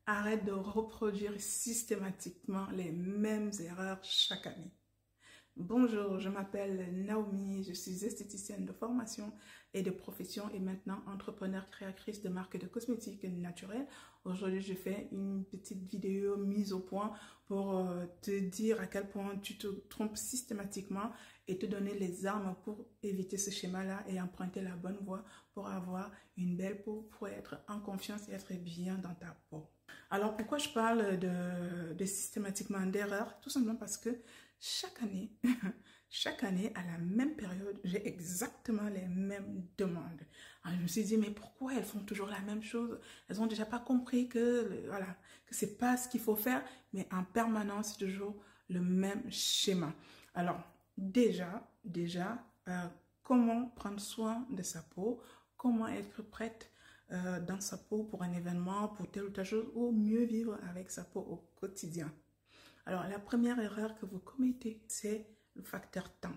Arrête de reproduire systématiquement les mêmes erreurs chaque année. Bonjour, je m'appelle Naomi, je suis esthéticienne de formation et de profession et maintenant entrepreneur créatrice de marques de cosmétiques naturelles. Aujourd'hui, je fais une petite vidéo mise au point pour te dire à quel point tu te trompes systématiquement et te donner les armes pour éviter ce schéma-là et emprunter la bonne voie pour avoir une belle peau, pour être en confiance et être bien dans ta peau. Alors, pourquoi je parle de systématiquement d'erreurs? Tout simplement parce que chaque année, à la même période, j'ai exactement les mêmes demandes. Alors, je me suis dit, mais pourquoi elles font toujours la même chose? Elles ont déjà pas compris que, voilà, que c'est pas ce qu'il faut faire, mais en permanence, c'est toujours le même schéma. Alors, déjà, comment prendre soin de sa peau? Comment être prête dans sa peau pour un événement, pour telle ou telle chose, ou mieux vivre avec sa peau au quotidien. Alors, la première erreur que vous commettez, c'est le facteur temps.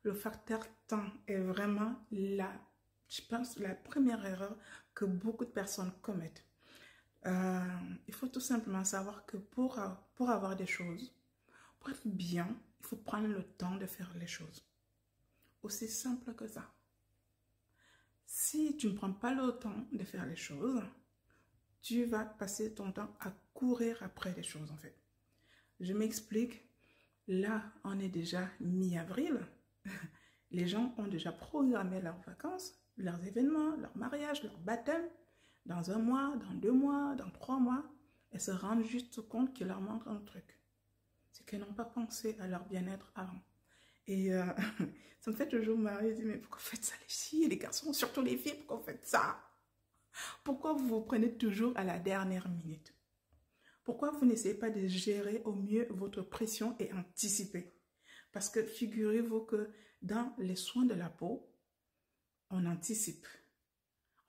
Le facteur temps est vraiment je pense, la première erreur que beaucoup de personnes commettent. Il faut tout simplement savoir que pour avoir des choses, pour être bien, il faut prendre le temps de faire les choses. Aussi simple que ça. Si tu ne prends pas le temps de faire les choses, tu vas passer ton temps à courir après les choses en fait. Je m'explique. Là, on est déjà mi-avril. Les gens ont déjà programmé leurs vacances, leurs événements, leur mariage, leur baptême dans 1 mois, dans 2 mois, dans 3 mois et se rendent juste compte qu'il leur manque un truc. C'est qu'ils n'ont pas pensé à leur bien-être avant. Et ça me fait toujours marrer. Je dis, mais pourquoi vous faites ça les filles, les garçons, surtout les filles, pourquoi vous faites ça? Pourquoi vous vous prenez toujours à la dernière minute? Pourquoi vous n'essayez pas de gérer au mieux votre pression et anticiper? Parce que figurez-vous que dans les soins de la peau, on anticipe.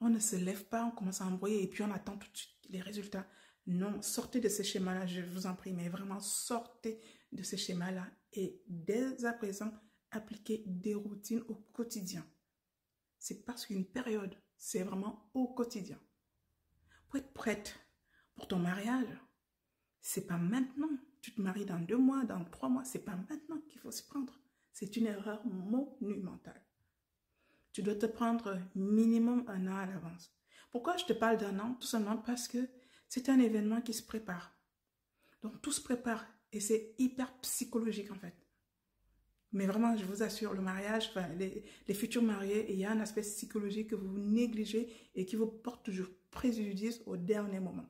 On ne se lève pas, on commence à embrouiller et puis on attend tout de suite les résultats. Non, sortez de ce schéma-là, je vous en prie, mais vraiment sortez de ce schéma-là et dès à présent, appliquez des routines au quotidien. C'est parce qu'une période, c'est vraiment au quotidien. Pour être prête pour ton mariage, c'est pas maintenant. Tu te maries dans 2 mois, dans 3 mois, c'est pas maintenant qu'il faut s'y prendre. C'est une erreur monumentale. Tu dois te prendre minimum 1 an à l'avance. Pourquoi je te parle d'1 an? Tout simplement parce que c'est un événement qui se prépare. Donc tout se prépare et c'est hyper psychologique en fait. Mais vraiment, je vous assure, le mariage, enfin, les futurs mariés, il y a un aspect psychologique que vous négligez et qui vous porte toujours préjudice au dernier moment.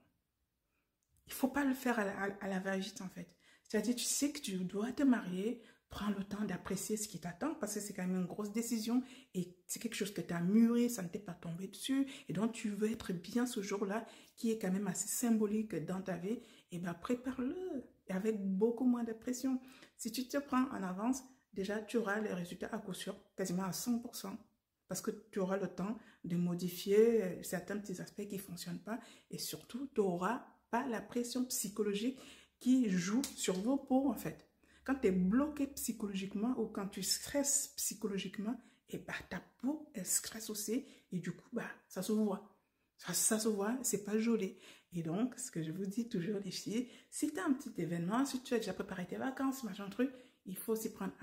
Il ne faut pas le faire à la va-vite en fait. C'est-à-dire, tu sais que tu dois te marier, prends le temps d'apprécier ce qui t'attend parce que c'est quand même une grosse décision et c'est quelque chose que tu as mûri, ça ne t'est pas tombé dessus et donc tu veux être bien ce jour-là qui est quand même assez symbolique dans ta vie, et bien prépare-le avec beaucoup moins de pression. Si tu te prends en avance, déjà tu auras les résultats à coup sûr, quasiment à 100%. Parce que tu auras le temps de modifier certains petits aspects qui ne fonctionnent pas et surtout tu n'auras pas la pression psychologique qui joue sur vos peaux en fait. Quand tu es bloqué psychologiquement ou quand tu stresses psychologiquement, et bah, ta peau, elle stresse aussi et du coup, bah, ça se voit. Ça se voit, c'est pas joli. Et donc, ce que je vous dis toujours les filles, si tu as un petit événement, si tu as déjà préparé tes vacances, machin truc, il faut s'y prendre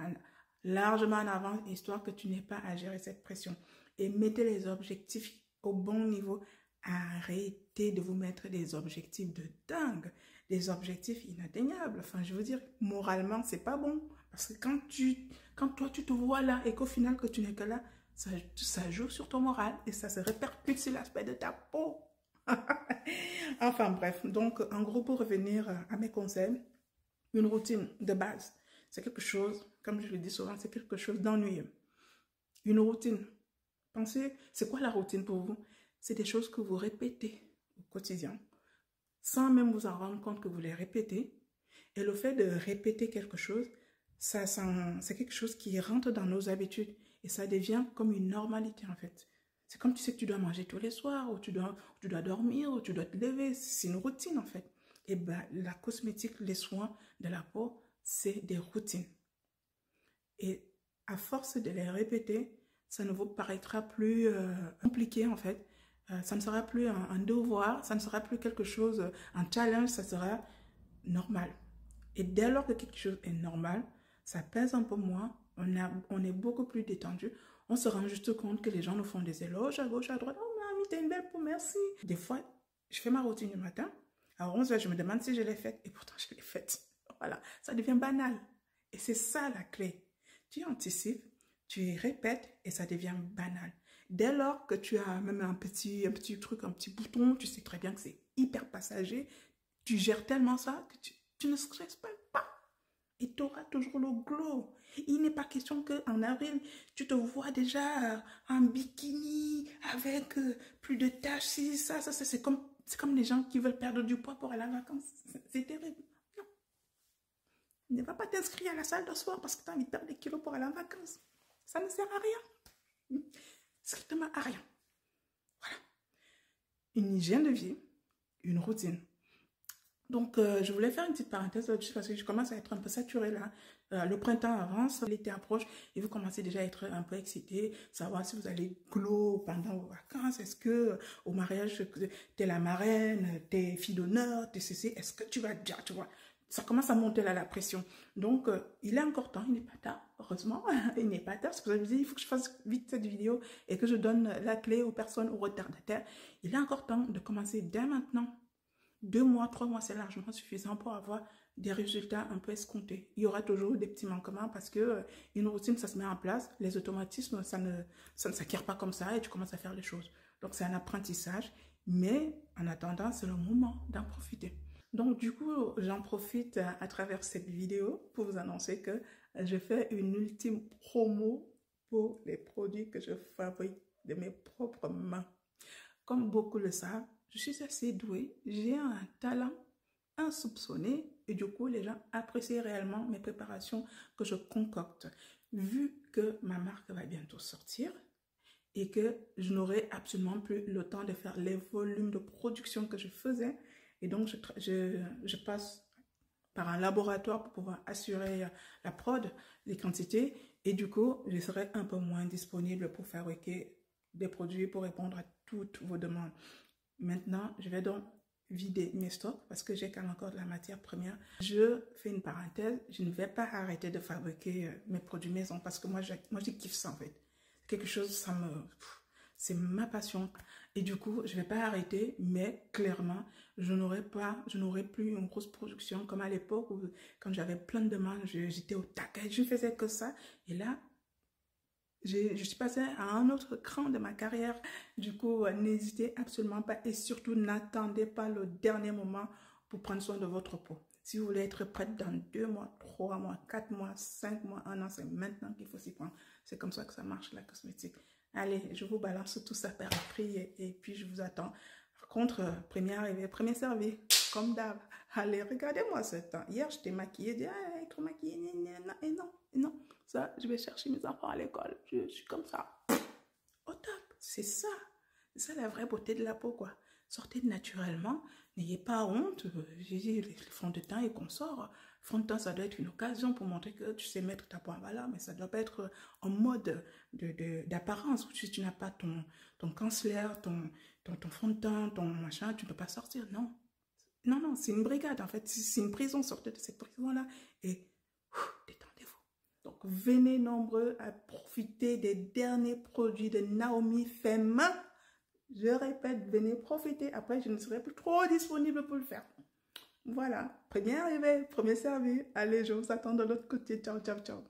largement en avant, histoire que tu n'aies pas à gérer cette pression. Et mettez les objectifs au bon niveau. Arrêtez de vous mettre des objectifs de dingue, des objectifs inatteignables. Enfin, je veux dire, moralement, c'est pas bon. Parce que quand toi, tu te vois là et qu'au final, que tu n'es que là, ça joue sur ton moral et ça se répercute sur l'aspect de ta peau. Enfin, bref. Donc, en gros, pour revenir à mes conseils, une routine de base, c'est quelque chose, comme je le dis souvent, c'est quelque chose d'ennuyeux. Une routine. Pensez, c'est quoi la routine pour vous? C'est des choses que vous répétez au quotidien, sans même vous en rendre compte que vous les répétez. Et le fait de répéter quelque chose, c'est quelque chose qui rentre dans nos habitudes et ça devient comme une normalité en fait. C'est comme tu sais que tu dois manger tous les soirs, ou tu dois dormir, ou tu dois te lever. C'est une routine en fait. Et ben, la cosmétique, les soins de la peau, c'est des routines. Et à force de les répéter, ça ne vous paraîtra plus compliqué en fait. Ça ne sera plus un devoir, ça ne sera plus quelque chose, un challenge, ça sera normal. Et dès lors que quelque chose est normal, ça pèse un peu moins, on est beaucoup plus détendu. On se rend juste compte que les gens nous font des éloges à gauche, à droite. Oh, mamie, t'es une belle peau, merci. Des fois, je fais ma routine du matin. À 11h, je me demande si je l'ai faite. Et pourtant, je l'ai faite. Voilà, ça devient banal. Et c'est ça la clé. Tu anticipes, tu y répètes et ça devient banal. Dès lors que tu as même un petit truc, un petit bouton, tu sais très bien que c'est hyper passager. Tu gères tellement ça que tu ne stresses pas. Et tu auras toujours le glow. Il n'est pas question qu'en avril, tu te vois déjà en bikini avec plus de taches, ça. C'est comme les gens qui veulent perdre du poids pour aller en vacances. C'est terrible. Non. Ne va pas t'inscrire à la salle de sport parce que tu as envie de perdre des kilos pour aller en vacances. Ça ne sert à rien. Strictement à rien. Voilà. Une hygiène de vie, une routine. Donc, je voulais faire une petite parenthèse là-dessus parce que je commence à être un peu saturée là. Le printemps avance, l'été approche et vous commencez déjà à être un peu excité, savoir si vous allez glow pendant vos vacances. Est-ce que au mariage, t'es la marraine, t'es fille d'honneur, t'es ceci, est-ce que tu vas déjà, tu vois? Ça commence à monter là la pression. Donc, il est encore temps, il n'est pas tard, heureusement, il n'est pas tard. C'est pour ça que je me dis, il faut que je fasse vite cette vidéo et que je donne la clé aux personnes, aux retardataires. Il est encore temps de commencer dès maintenant. 2 mois, 3 mois, c'est largement suffisant pour avoir des résultats un peu escomptés. Il y aura toujours des petits manquements parce que une routine, ça se met en place. Les automatismes, ça ne s'acquiert pas comme ça et tu commences à faire les choses. Donc, c'est un apprentissage. Mais en attendant, c'est le moment d'en profiter. Donc, du coup, j'en profite à travers cette vidéo pour vous annoncer que je fais une ultime promo pour les produits que je fabrique de mes propres mains. Comme beaucoup le savent, je suis assez douée, j'ai un talent insoupçonné et du coup, les gens apprécient réellement mes préparations que je concocte. Vu que ma marque va bientôt sortir et que je n'aurai absolument plus le temps de faire les volumes de production que je faisais, et donc je passe par un laboratoire pour pouvoir assurer la prod, les quantités, et du coup, je serai un peu moins disponible pour fabriquer des produits pour répondre à toutes vos demandes. Maintenant, je vais donc vider mes stocks parce que j'ai quand même encore de la matière première. Je fais une parenthèse, je ne vais pas arrêter de fabriquer mes produits maison parce que moi je kiffe ça en fait. Quelque chose, c'est ma passion. Et du coup, je ne vais pas arrêter, mais clairement, je n'aurai plus une grosse production comme à l'époque où quand j'avais plein de demandes, j'étais au taquet, je ne faisais que ça. Et là, je suis passée à un autre cran de ma carrière. Du coup, n'hésitez absolument pas et surtout n'attendez pas le dernier moment pour prendre soin de votre peau. Si vous voulez être prête dans 2 mois, 3 mois, 4 mois, 5 mois, 1 an, c'est maintenant qu'il faut s'y prendre. C'est comme ça que ça marche la cosmétique. Allez, je vous balance tout ça par prix et puis je vous attends. Par contre, premier arrivé, premier servi, comme d'hab. Allez, regardez-moi ce temps. Hier, je t'ai maquillée, je dis, ah, être maquillée, non. Ça, je vais chercher mes enfants à l'école. Je suis comme ça. Au top. C'est ça. C'est ça la vraie beauté de la peau, quoi. Sortez naturellement. N'ayez pas honte. J'ai dit, les fonds de teint et qu'on sort. Fond de teint, ça doit être une occasion pour montrer que tu sais mettre ta peau en valeur, mais ça ne doit pas être en mode d'apparence. Si tu n'as pas ton cancellaire, ton fond de teint, ton machin, tu ne peux pas sortir. Non. Non, c'est une brigade, en fait. C'est une prison. Sortez de cette prison-là et détendez-vous. Donc, venez nombreux à profiter des derniers produits de Naomi fait main. Je répète, venez profiter. Après, je ne serai plus trop disponible pour le faire. Voilà. Premier arrivé, premier servi. Allez, je vous attends de l'autre côté. Ciao, ciao, ciao.